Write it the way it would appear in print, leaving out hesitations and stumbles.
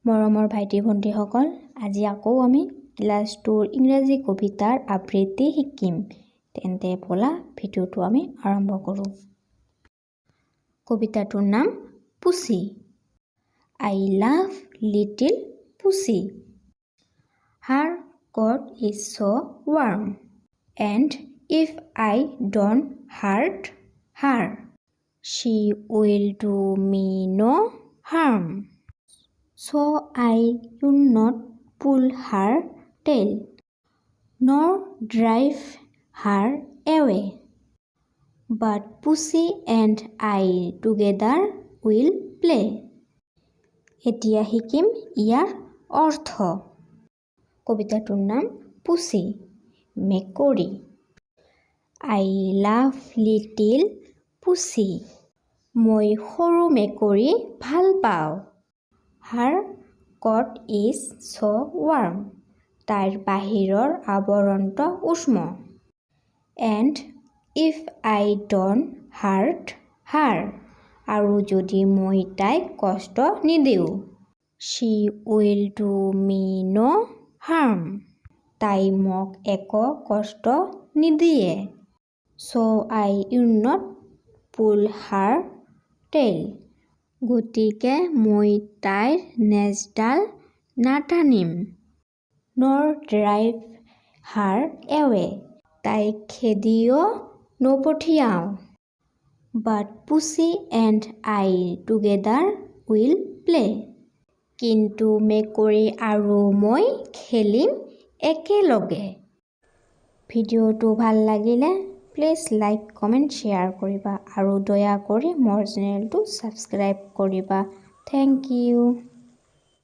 মৰমৰ ভাইটি ভণ্টিসকল, আজি আকৌ আমি ক্লাছ 2ৰ ইংৰাজী কবিতাৰ আবৃত্তি শিকিম। তেন্তে ব'লা ভিডিঅ'টো আমি আৰম্ভ কৰোঁ। কবিতাটোৰ নাম পুচি। I love little pussy. Her coat is so warm, and if I don't hurt her, she will do me no harm. So I will not pull her tail, nor drive her away. But Pussy and I together will play. এতিয়া শিকিম ইয়াৰ অৰ্থ। কবিতাটোৰ নাম পুচি, মেকুৰী। I love little pussy. মই সৰু মেকুৰী ভাল পাওঁ। Her coat is so warm. তাইৰ বাহিৰৰ আৱৰণটো উষ্ম। And if I don't hurt her, আৰু যদি মই তাইক কষ্ট নিদিওঁ, she will do me no harm. তাই মোক একো কষ্ট নিদিয়ে। So I will not pull her tail. গতিকে মই তাইৰ নেজডাল নাটানিম। Nor drive her away. তাইক খেদিও নপঠিয়াওঁ। But Pussy and I together will play. কিন্তু মেকুৰী আৰু মই খেলিম একেলগে। ভিডিঅ'টো ভাল লাগিলে প্লিজ লাইক, কমেণ্ট, শ্বেয়াৰ কৰিবা আৰু দয়া কৰি মোৰ চেনেলটো ছাবস্ক্ৰাইব কৰিবা। Thank U.